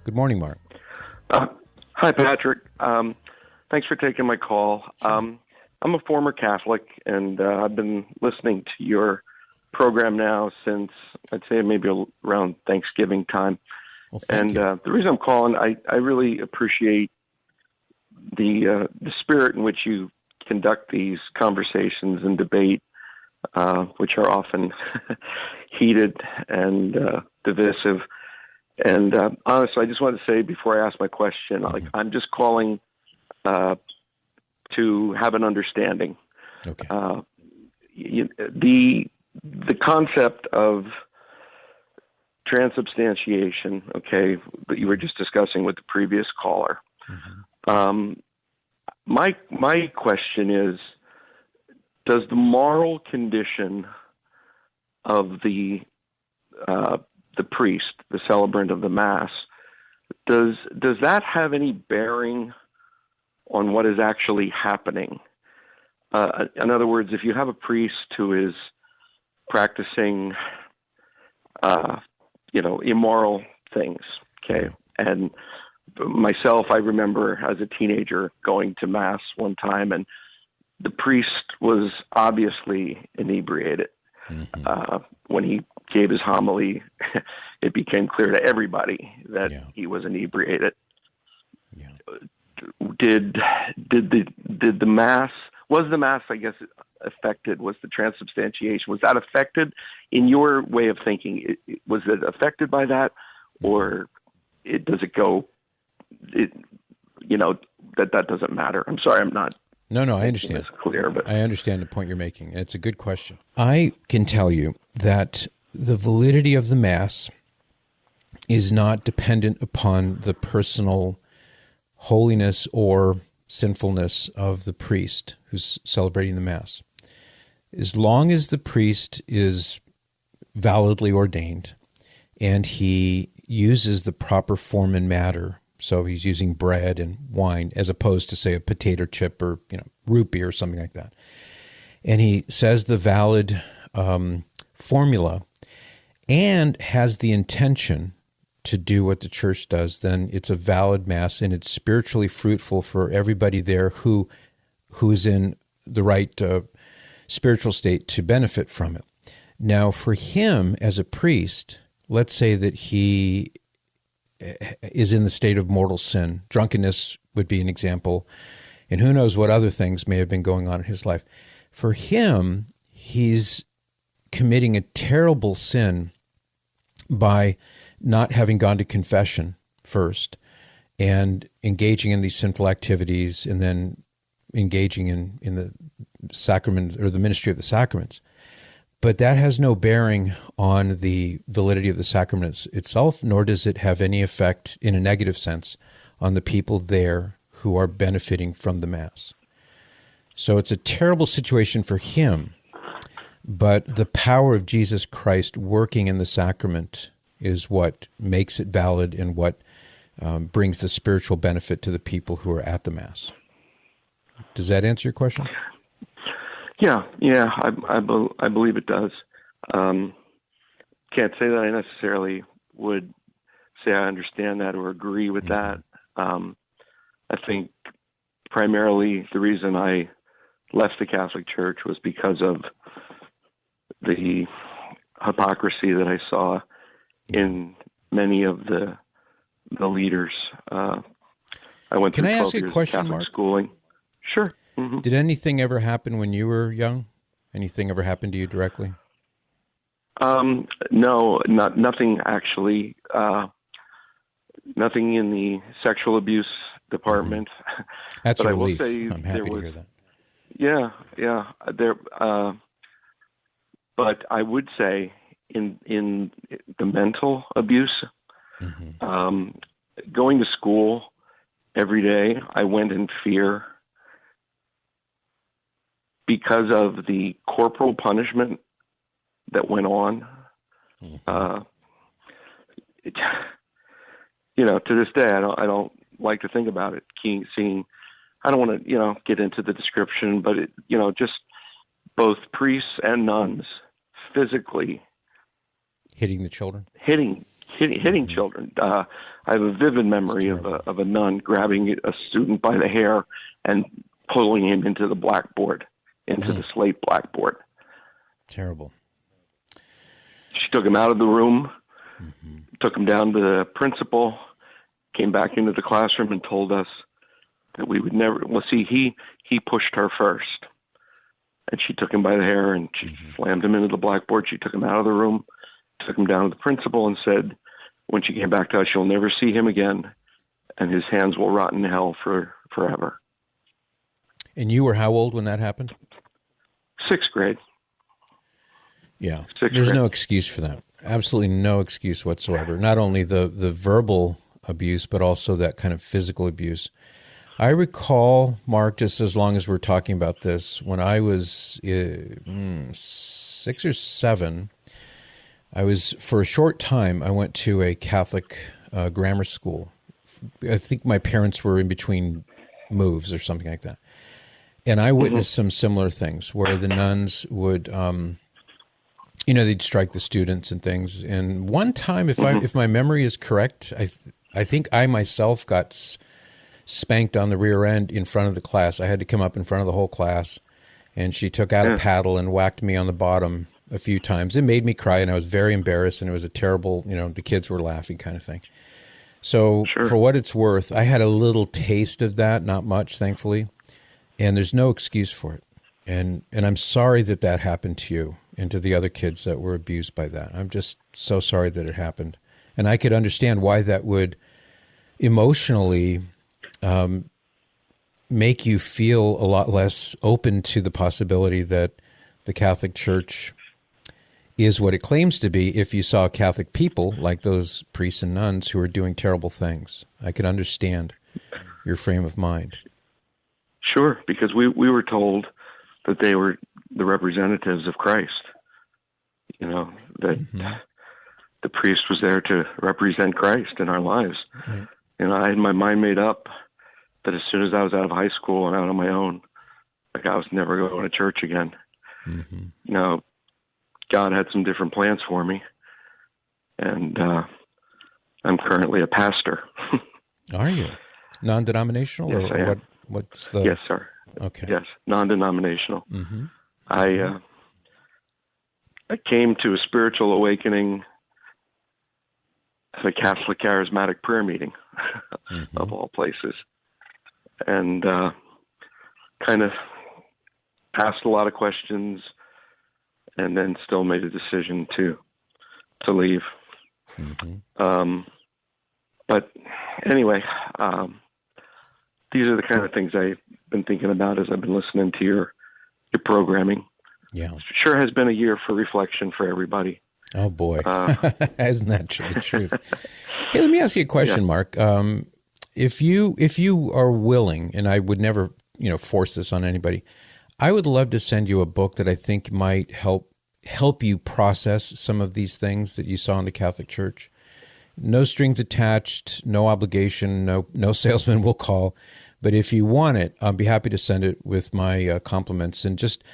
Good morning, Mark. Hi, Patrick. Thanks for taking my call. I'm a former Catholic, and I've been listening to your program now since, I'd say, maybe around Thanksgiving time. Well, thank you. The reason I'm calling, I really appreciate the spirit in which you conduct these conversations and debate, which are often heated and divisive. And honestly, I just wanted to say before I ask my question, I'm just calling to have an understanding. Okay. The concept of transubstantiation, okay, that you were just discussing with the previous caller. Mm-hmm. My question is, does the moral condition of the priest, the celebrant of the Mass, does that have any bearing on what is actually happening? In other words, if you have a priest who is practicing, immoral things, okay, and myself, I remember as a teenager going to Mass one time, and the priest was obviously inebriated. Mm-hmm. When he gave his homily, it became clear to everybody that he was inebriated. Yeah. Did the Mass, was the Mass, I guess, affected? Was the transubstantiation, was that affected in your way of thinking? Was it affected by that, or does it go? That doesn't matter. I'm sorry, I'm not. No, I understand. It's clear, but I understand the point you're making. And it's a good question. I can tell you that the validity of the Mass is not dependent upon the personal holiness or sinfulness of the priest who's celebrating the Mass. As long as the priest is validly ordained and he uses the proper form and matter, so he's using bread and wine as opposed to, say, a potato chip or root beer or something like that, and he says the valid formula and has the intention to do what the Church does, then it's a valid Mass and it's spiritually fruitful for everybody there who is in the right spiritual state to benefit from it. Now, for him as a priest, let's say that he is in the state of mortal sin. Drunkenness would be an example, and who knows what other things may have been going on in his life. For him, he's committing a terrible sin by not having gone to confession first and engaging in these sinful activities and then engaging in the sacrament or the ministry of the sacraments. But that has no bearing on the validity of the sacraments itself, nor does it have any effect in a negative sense on the people there who are benefiting from the Mass. So it's a terrible situation for him, but the power of Jesus Christ working in the sacrament is what makes it valid and what brings the spiritual benefit to the people who are at the Mass. Does that answer your question? Yeah, I believe it does. Can't say that I necessarily would say I understand that or agree with that. I think primarily the reason I left the Catholic Church was because of the hypocrisy that I saw in many of the leaders. I went through 12 years of Catholic schooling. Sure. Mm-hmm. Did anything ever happen when you were young? Anything ever happened to you directly? No, nothing actually. Nothing in the sexual abuse department. That's but a relief. I will say I'm happy to hear that. Yeah. But I would say in the mental abuse, going to school every day, I went in fear because of the corporal punishment that went on. To this day, I don't like to think about it. Seeing, I don't want to, get into the description, but just both priests and nuns physically hitting the children, hitting hitting children. I have a vivid memory of a nun grabbing a student by the hair and pulling him into the blackboard, into the slate blackboard. Terrible. She took him out of the room, took him down to the principal, came back into the classroom and told us that we would never, well, see, he pushed her first. And she took him by the hair and she slammed him into the blackboard. She took him out of the room, took him down to the principal and said, when she came back to us, you'll never see him again, and his hands will rot in hell forever. And you were how old when that happened? 6th grade. Yeah. There's no excuse for that. Absolutely no excuse whatsoever. Not only the verbal abuse, but also that kind of physical abuse. I recall, Mark, just as long as we're talking about this, when I was 6 or 7, I was, for a short time, I went to a Catholic grammar school. I think my parents were in between moves or something like that. And I witnessed some similar things where the nuns would, they'd strike the students and things. And one time, if my memory is correct, I think I myself got spanked on the rear end in front of the class. I had to come up in front of the whole class, and she took out a paddle and whacked me on the bottom a few times. It made me cry, and I was very embarrassed, and it was a terrible, the kids were laughing kind of thing. So for what it's worth, I had a little taste of that, not much, thankfully, and there's no excuse for it. And I'm sorry that happened to you and to the other kids that were abused by that. I'm just so sorry that it happened. And I could understand why that would emotionally make you feel a lot less open to the possibility that the Catholic Church is what it claims to be if you saw Catholic people like those priests and nuns who are doing terrible things. I could understand your frame of mind. Sure, because we were told that they were the representatives of Christ, that the priest was there to represent Christ in our lives. Right. And I had my mind made up that as soon as I was out of high school and out on my own, like I was never going to church again. Now, God had some different plans for me, and I'm currently a pastor. Are you? Non-denominational? Yes, or I am. What's the... Yes, sir. Okay. Yes, non-denominational. I came to a spiritual awakening at a Catholic charismatic prayer meeting, of all places, and kind of asked a lot of questions, and then still made a decision to leave. But anyway, these are the kind of things I've been thinking about as I've been listening to your programming. Yeah, sure has been a year for reflection for everybody. Oh boy, isn't that the truth? Hey, let me ask you a question, Mark. If you are willing, and I would never, force this on anybody, I would love to send you a book that I think might help you process some of these things that you saw in the Catholic Church. No strings attached, no obligation, no salesman will call. But if you want it, I'll be happy to send it with my compliments. And just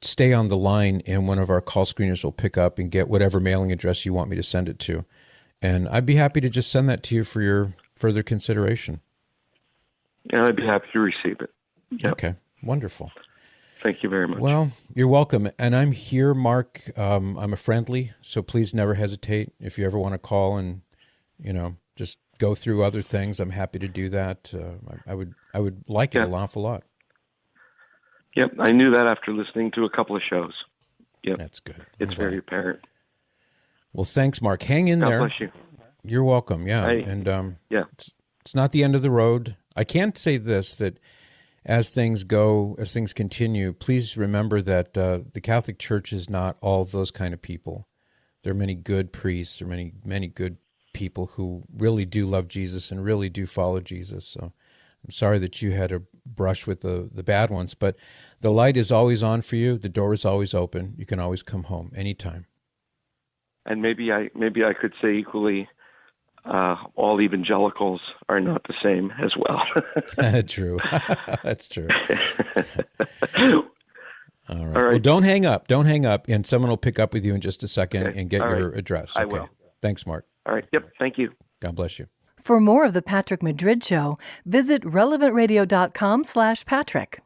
stay on the line, and one of our call screeners will pick up and get whatever mailing address you want me to send it to. And I'd be happy to just send that to you for your further consideration. Yeah, I'd be happy to receive it. Yep. Okay, wonderful. Thank you very much. Well, you're welcome. And I'm here, Mark. I'm a friendly, so please never hesitate. If you ever want to call and, just go through other things, I'm happy to do that. I would like it an awful lot. Yep, I knew that after listening to a couple of shows. Yep, that's good. It's very apparent. Well, thanks, Mark. Hang in there. God bless you. You're welcome. Yeah, it's not the end of the road. I can't say this, that as things continue, please remember that the Catholic Church is not all of those kind of people. There are many good priests. There are many good people who really do love Jesus and really do follow Jesus. So I'm sorry that you had to brush with the bad ones, but the light is always on for you. The door is always open. You can always come home anytime. And maybe I could say equally, all evangelicals are not the same as well. True. That's true. All right. Well, don't hang up. And someone will pick up with you in just a second and get your address. Okay? I will. Thanks, Mark. All right. Yep. Thank you. God bless you. For more of The Patrick Madrid Show, visit relevantradio.com/Patrick.